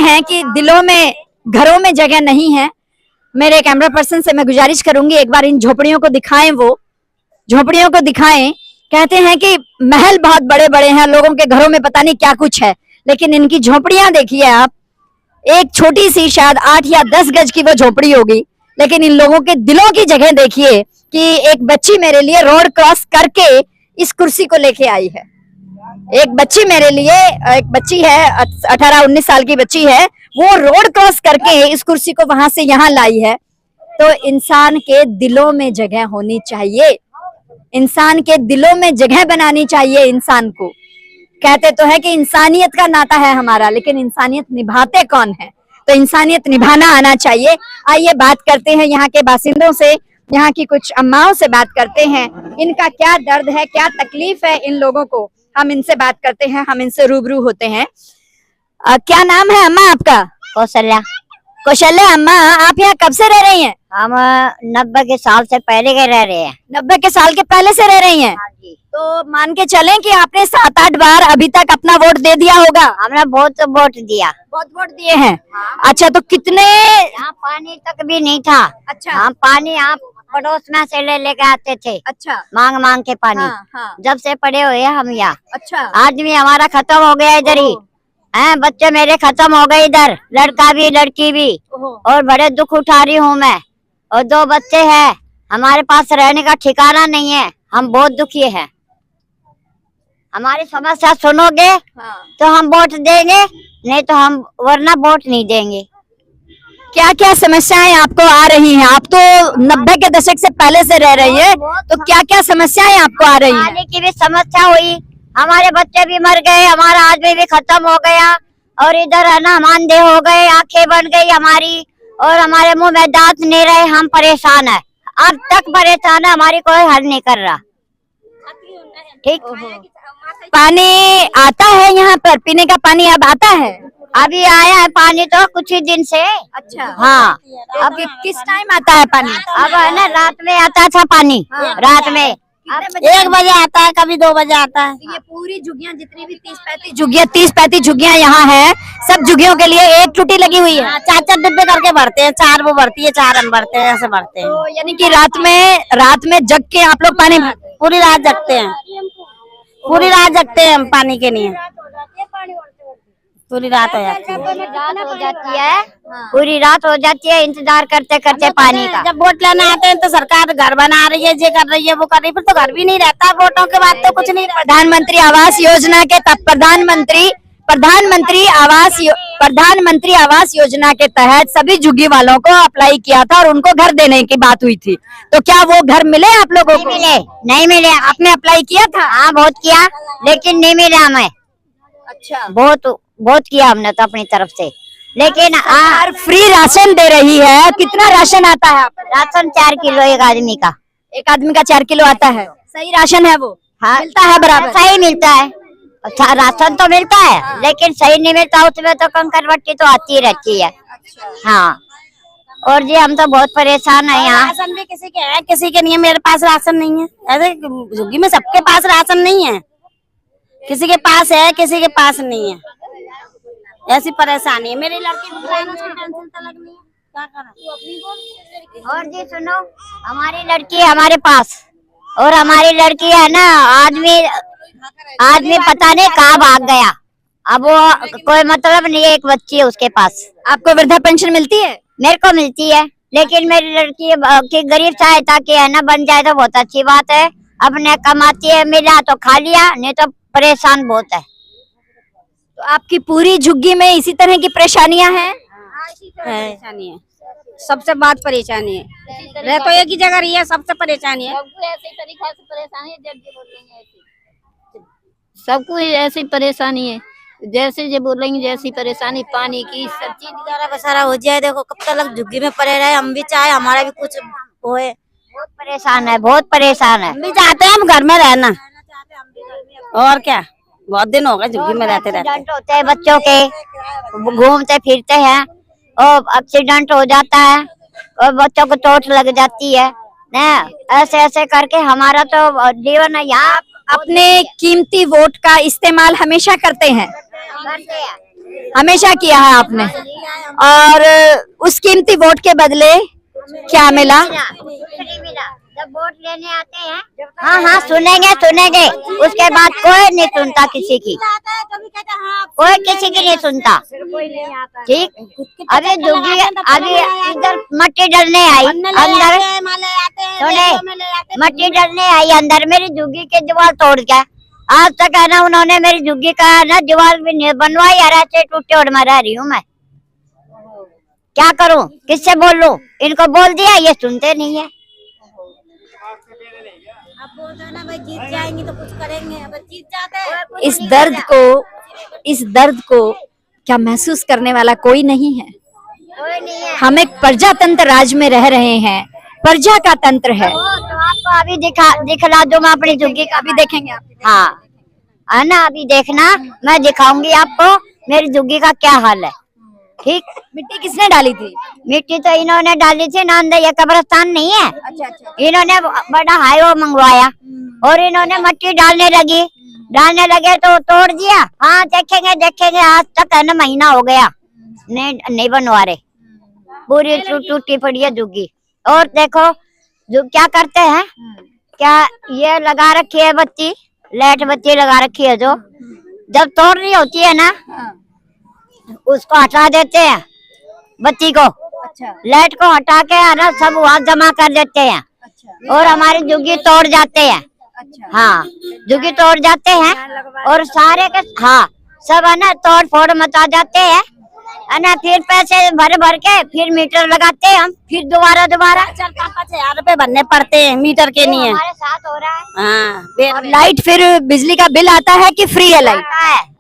हैं कि दिलों में, घरों में जगह नहीं है। मेरे कैमरा पर्सन से मैं गुजारिश करूंगी एक बार इन झोपड़ियों को दिखाएं, वो झोपड़ियों को दिखाएं। कहते हैं कि महल बहुत बड़े बड़े हैं, लोगों के घरों में पता नहीं क्या कुछ है, लेकिन इनकी झोपड़ियां देखिए आप। एक छोटी सी शायद 8 या 10 गज की वो झोपड़ी होगी, लेकिन इन लोगों के दिलों की जगह देखिए कि एक बच्ची मेरे लिए रोड क्रॉस करके इस कुर्सी को लेके आई है। एक बच्ची मेरे लिए, एक बच्ची है 18-19 साल की बच्ची है, वो रोड क्रॉस करके इस कुर्सी को वहां से यहाँ लाई है। तो इंसान के दिलों में जगह होनी चाहिए, इंसान के दिलों में जगह बनानी चाहिए इंसान को। कहते तो है कि इंसानियत का नाता है हमारा, लेकिन इंसानियत निभाते कौन है? तो इंसानियत निभाना आना चाहिए। आइए बात करते हैं यहाँ के बासिंदों से, यहाँ की कुछ अम्माओं से बात करते हैं। इनका क्या दर्द है, क्या तकलीफ है इन लोगों को, हम इनसे बात करते हैं, हम इनसे रूबरू होते हैं। क्या नाम है अम्मा आपका? कौशल्या। कौशल्या अम्मा, आप यहाँ कब से रह रही हैं? हम 90 के साल से पहले के रह रहे हैं। 90 के साल के पहले से रह रही हैं? हाँ जी। तो मान के चलें कि आपने 7-8 बार अभी तक अपना वोट दे दिया होगा। हमने बहुत वोट दिया। बहुत वोट दिए हैं। अच्छा, तो कितने? यहाँ पानी तक भी नहीं था। अच्छा। हम पानी आप पड़ोस में से ले लेके आते थे। अच्छा। मांग मांग के पानी। हाँ। जब से पड़े हुए हैं हम यहाँ। अच्छा। आदमी हमारा खत्म हो गया इधर ही हैं, बच्चे मेरे खत्म हो गए इधर, लड़का भी लड़की भी, और बड़े दुख उठा रही हूँ मैं। और 2 बच्चे हैं, हमारे पास रहने का ठिकाना नहीं है, हम बहुत दुखी हैं। हमारी समस्या सुनोगे तो हम वोट देंगे, नहीं तो हम वरना वोट नहीं देंगे। क्या क्या समस्याएं आपको आ रही हैं? आप तो 90 के दशक से पहले से रह रही है, तो क्या क्या समस्याएं आपको आ रही हैं? पानी की भी समस्या हुई, हमारे बच्चे भी मर गए, हमारा आदमी भी खत्म हो गया, और इधर है ना हम अंधे हो गए, आंखें बन गई हमारी, और हमारे मुंह में दांत नहीं रहे, हम परेशान है, अब तक परेशान है, हमारी कोई हल नहीं कर रहा। ठीक। पानी आता है यहाँ पर? पीने का पानी अब आता है? अभी आया है पानी तो कुछ ही दिन से। अच्छा। हाँ। अब किस टाइम आता है पानी? अब है ना रात में आता था पानी। रात में 1 बजे आता है, कभी 2 बजे आता है। ये पूरी झुग्गियाँ जितनी भी 30-35 झुग्गियाँ यहाँ है, सब झुग्गियों के लिए एक टूटी लगी हुई है। 4-4 डिब्बे करके भरते हैं, 4 वो भरती है, 4 हम भरते हैं, ऐसे भरते हैं। तो यानी कि रात में जग के आप लोग पानी भरते हैं? पूरी रात जगते हैं, पूरी रात जगते हैं हम पानी के लिए। पूरी रात हो जाती है, पूरी रात हो जाती है इंतजार करते करते पानी का। जब वोट लेने आते हैं तो सरकार घर बना रही है, ये कर रही है, वो कर रही है, फिर तो घर भी नहीं रहता वोटों के बाद तो कुछ नहीं। प्रधानमंत्री आवास योजना के प्रधानमंत्री आवास योजना के तहत सभी झुग्गी वालों को अप्लाई किया था और उनको घर देने की बात हुई थी, तो क्या वो घर मिले आप लोगों को? नहीं मिले। आपने अप्लाई किया था? हाँ बहुत किया, लेकिन नहीं मिला हमें। अच्छा। बहुत किया हमने तो अपनी तरफ से, लेकिन फ्री राशन दे रही है। कितना राशन आता है? राशन 4 किलो एक आदमी का। एक आदमी का 4 किलो आता है। सही राशन है वो? हाँ, मिलता है बराबर? सही मिलता है। अच्छा, राशन तो मिलता है, लेकिन सही नहीं मिलता, उसमें तो कंकर वट्टी तो आती रहती है। हाँ। और जी हम तो बहुत परेशान है यहाँ। राशन भी किसी के है, किसी के नहीं है। मेरे पास राशन नहीं है। ऐसे झुग्गी में सबके पास राशन नहीं है, किसी के पास है, किसी के पास नहीं है। ऐसी परेशानी है। मेरी लड़की और जी सुनो, हमारी लड़की है हमारे पास, और हमारी लड़की है ना, आदमी पता नहीं कहाँ भाग गया, अब वो कोई मतलब नहीं है। एक बच्ची है उसके पास। आपको वृद्धा पेंशन मिलती है? मेरे को मिलती है, लेकिन मेरी लड़की की गरीब सहायता की है ना, बन जाए तो बहुत अच्छी बात है। अपने कमाती है, मिला तो खा लिया, नहीं तो परेशान बहुत है। तो आपकी पूरी झुग्गी में इसी तरह की परेशानियां हैं? परेशानी है, सबसे बात परेशानी है। रह तो एक ही जगह रही है, सबसे परेशानी है। सबको ऐसी परेशानी है, जैसे जो बोलेंगे जैसी परेशानी, पानी की, सब चीज बसारा हो जाए। देखो कब तक झुग्गी में पड़े रहे, हम भी चाहे हमारा भी कुछ होए। बहुत परेशान है, बहुत परेशान है। हम भी चाहते हैं हम घर में रहना, और क्या। बहुत दिन हो गए झुग्गी में रहते एक्सीडेंट होते हैं बच्चों के, घूमते फिरते हैं और एक्सीडेंट हो जाता है और बच्चों को चोट लग जाती है ना। ऐसे ऐसे करके हमारा तो जीवन है यहाँ। अपने कीमती वोट का इस्तेमाल हमेशा करते हैं? हमेशा किया है आपने, और उस कीमती वोट के बदले क्या मिला? जब वोट लेने आते हैं, हाँ हाँ सुनेंगे, उसके बाद कोई नहीं सुनता किसी की, कोई किसी की नहीं सुनता। ठीक, अभी झुग्गी, अभी इधर मट्टी डालने आई अंदर, सुने, मट्टी डालने आई अंदर, मेरी झुग्गी के दीवार तोड़ के, आज तक है ना उन्होंने मेरी झुग्गी का है ना दीवार भी नहीं बनवाई, ऐसे टूटे और मैं रह रही हूँ। मैं क्या करूँ, किससे बोलूं? इनको बोल दिया, ये सुनते नहीं है। अब बोल दो ना भाई, जीत जाएंगे तो कुछ करेंगे, अब जीत जाते हैं। इस दर्द को क्या महसूस करने वाला कोई नहीं है? कोई नहीं है। हम एक प्रजातंत्र राज में रह रहे हैं, प्रजा का तंत्र है। तो आपको अभी दिखला दो, मैं अपनी झुग्गी का अभी देखेंगे आप? हाँ है ना, अभी देखना, मैं दिखाऊंगी आपको मेरी झुग्गी का क्या हाल है। ठीक, मिट्टी किसने डाली थी? मिट्टी तो इन्होंने डाली थी ना, अंदर ये कब्रिस्तान नहीं है, अच्छा। इन्होंने बड़ा हाईवे मंगवाया और इन्होंने मिट्टी डालने लगे तो तोड़ दिया। हाँ देखेंगे, आज तक है ना महीना हो गया, नहीं बनवा रहे, पूरी टूटी पड़ी है झुग्गी। और देखो जो क्या करते हैं, क्या ये लगा रखी है बत्ती, लाइट बत्ती लगा रखी है, जो जब तोड़ रही होती है ना उसको हटा देते हैं, बत्ती को, अच्छा। लाइट को हटा के है ना सब वहाँ जमा कर देते हैं, अच्छा। और हमारी झुग्गी तोड़ जाते हैं। अच्छा। हाँ, झुग्गी तोड़ जाते हैं और सारे के, हाँ सब है ना तोड़ फोड़ मचा जाते हैं, है ना, फिर पैसे भर के फिर मीटर लगाते हैं हम, फिर दोबारा 4,000 रुपए भरने पड़ते हैं मीटर के लिए। हमारे साथ हो रहा है। हाँ, और लाइट, फिर बिजली का बिल आता है कि फ्री है लाइट?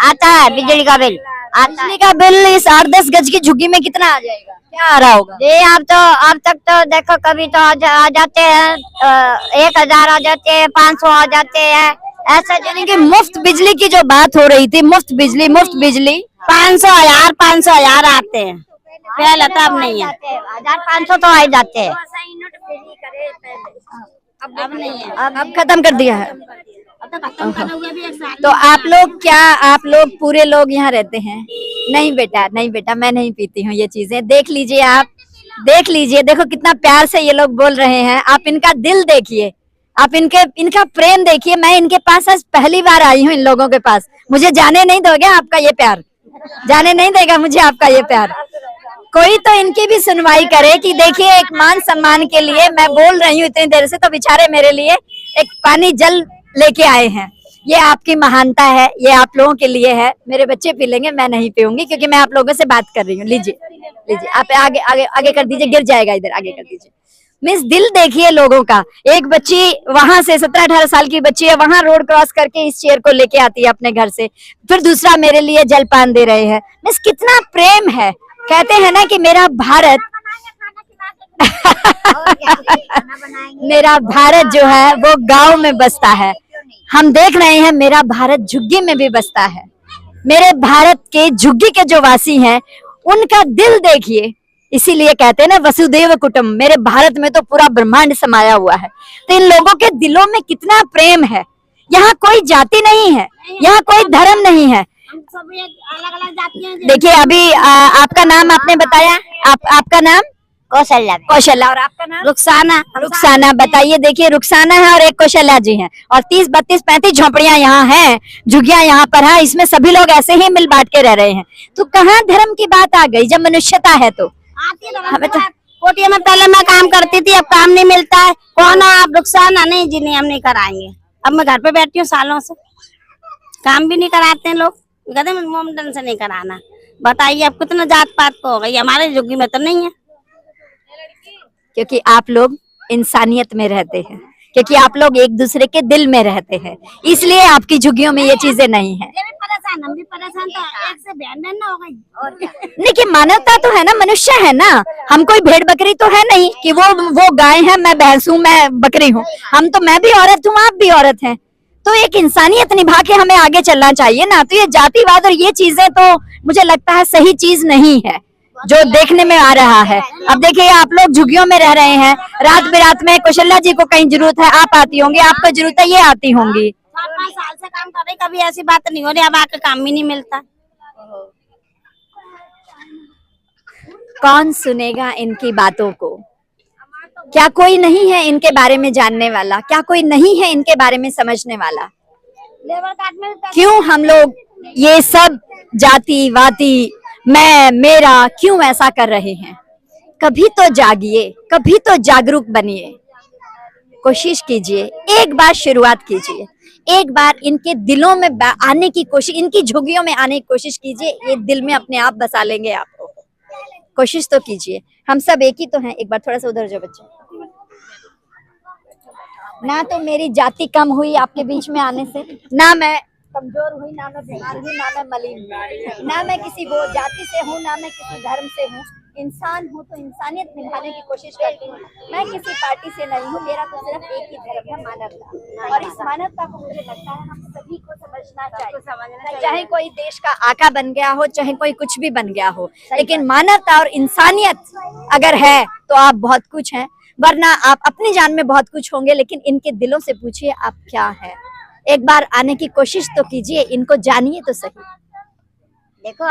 आता है बिजली का बिल, बिजली का बिल इस 8-10 गज की झुग्गी में कितना आ जाएगा? क्या आ रहा होगा? जी अब तक तो देखो, कभी तो आ जाते हैं 1,000 आ जाते हैं, 500 आ जाते हैं, ऐसा। यानी कि मुफ्त बिजली की जो बात हो रही थी, मुफ्त बिजली 500,000 आते हैं पहले, तब नहीं है। 1,500 तो आ जाते हैं, अब नहीं है, अब खत्म कर दिया है। अब तो खत्म करा हुआ भी एक साल। तो आप लोग पूरे लोग यहाँ रहते हैं? नहीं बेटा, मैं नहीं पीती हूँ ये चीजें। देख लीजिए आप, देखो कितना प्यार से ये लोग बोल रहे हैं। आप इनका दिल देखिए, आप इनका प्रेम देखिए। मैं इनके पास आज पहली बार आई हूँ, इन लोगों के पास। मुझे जाने नहीं दोगे आपका ये प्यार, जाने नहीं देगा मुझे आपका ये प्यार। कोई तो इनकी भी सुनवाई करे कि देखिए, एक मान सम्मान के लिए मैं बोल रही हूँ इतनी देर से, तो बेचारे मेरे लिए एक पानी जल लेके आए हैं। ये आपकी महानता है, ये आप लोगों के लिए है। मेरे बच्चे पी लेंगे, मैं नहीं पीऊंगी, क्योंकि मैं आप लोगों से बात कर रही हूँ। लीजिए आप आगे कर दीजिए, गिर जाएगा इधर, आगे कर दीजिए। मिस, दिल देखिए लोगों का। एक बच्ची वहां से 17-18 साल की बच्ची है, वहां रोड क्रॉस करके इस चेयर को लेके आती है अपने घर से, फिर दूसरा मेरे लिए जलपान दे रहे हैं। मिस, कितना प्रेम है। कहते हैं ना कि मेरा भारत मेरा भारत जो है वो गांव में बसता है। हम देख रहे हैं, मेरा भारत झुग्गी में भी बसता है। मेरे भारत के झुग्गी के जो वासी हैं, उनका दिल देखिए। इसीलिए कहते हैं ना, वसुदेव कुटुंब। मेरे भारत में तो पूरा ब्रह्मांड समाया हुआ है। तो इन लोगों के दिलों में कितना प्रेम है। यहाँ कोई जाति नहीं है, यहाँ कोई धर्म नहीं है। सब अलग-अलग जातियां। देखिए, अभी आपका नाम आपने बताया, आपका नाम कौशल्या, और आपका नाम रुखसाना। बताइए। देखिए, रुखसाना है और एक कौशल्या जी हैं, और 30, 32, 35 झोपड़ियां यहाँ हैं, झुग्गियां यहाँ पर है। इसमें सभी लोग ऐसे ही मिल बांट के रह रहे हैं। तो कहाँ धर्म की बात आ गई जब मनुष्यता है? तो हमें तो कोटिया में पहले मैं काम करती थी, अब काम नहीं मिलता है। कौन है आप? रुखसाना। नहीं जी, नहीं, हम नहीं कराएंगे। अब मैं घर पे बैठी हूँ सालों से, काम भी नहीं कराते हैं लोग, कहते हैं मोमडन से नहीं कराना। बताइए अब कितना जात पात को हो गई, हमारे झुग्गी में तो नहीं है। क्योंकि आप लोग इंसानियत में रहते हैं, क्योंकि आप लोग एक दूसरे के दिल में रहते हैं, इसलिए आपकी झुग्गियों में ये चीजें नहीं है। हम भी परेशान, तो एक से बहन ना हो गई। और क्या? देखिए, मानवता तो है ना, मनुष्य है ना। हम कोई भेड़ बकरी तो है नहीं कि वो गाय है, मैं भैंस हूँ, मैं बकरी हूँ। हम तो, मैं भी औरत हूँ, आप भी औरत हैं। तो एक इंसानियत निभा के हमें आगे चलना चाहिए ना। तो ये जातिवाद और ये चीजें तो मुझे लगता है सही चीज नहीं है जो देखने में आ रहा है। अब देखिए, आप लोग झुग्गियों में रह रहे हैं, रात बिरात में कौशल्या जी को कहीं जरूरत है, आप आती होंगी, आपको जरूरत है, ये आती होंगी। 4-5 साल से काम कर रही, कभी ऐसी बात नहीं हो रही। अब आके काम भी नहीं मिलता। कौन सुनेगा इनकी बातों को? क्या कोई नहीं है इनके बारे में जानने वाला? क्या कोई नहीं है इनके बारे में समझने वाला? क्यों हम लोग ये सब जाति वाती मैं मेरा क्यों ऐसा कर रहे हैं? कभी तो जागिए, कभी तो जागरूक बनिए, कोशिश कीजिए, एक बार शुरुआत कीजिए, एक बार इनके दिलों में आने की कोशिश, इनकी झुग्गियों में आने की कोशिश कीजिए। ये दिल में अपने आप बसा लेंगे आपको। कोशिश तो कीजिए, हम सब एक ही तो हैं। एक बार थोड़ा सा उधर जाओ बच्चे। ना तो मेरी जाति कम हुई आपके बीच में आने से, ना मैं कमजोर हुई, ना मैं बीमार हुई, ना मैं मलिन हुई, ना मैं किसी वो जाति से हूँ, ना मैं किसी धर्म से हूँ। इंसान हूँ तो इंसानियत निभाने की कोशिश करती हूँ। मैं किसी पार्टी से नहीं हूँ, मेरा तो सिर्फ एक ही धर्म है, मानवता। और इस मानवता को मुझे लगता है हम सभी को समझना चाहिए। चाहे कोई देश का आका बन गया हो, चाहे कोई कुछ भी बन गया हो, लेकिन मानवता और इंसानियत अगर है तो आप बहुत कुछ हैं। वरना आप अपनी जान में बहुत कुछ होंगे, लेकिन इनके दिलों से पूछिए आप क्या है। एक बार आने की कोशिश तो कीजिए, इनको जानिए तो सही।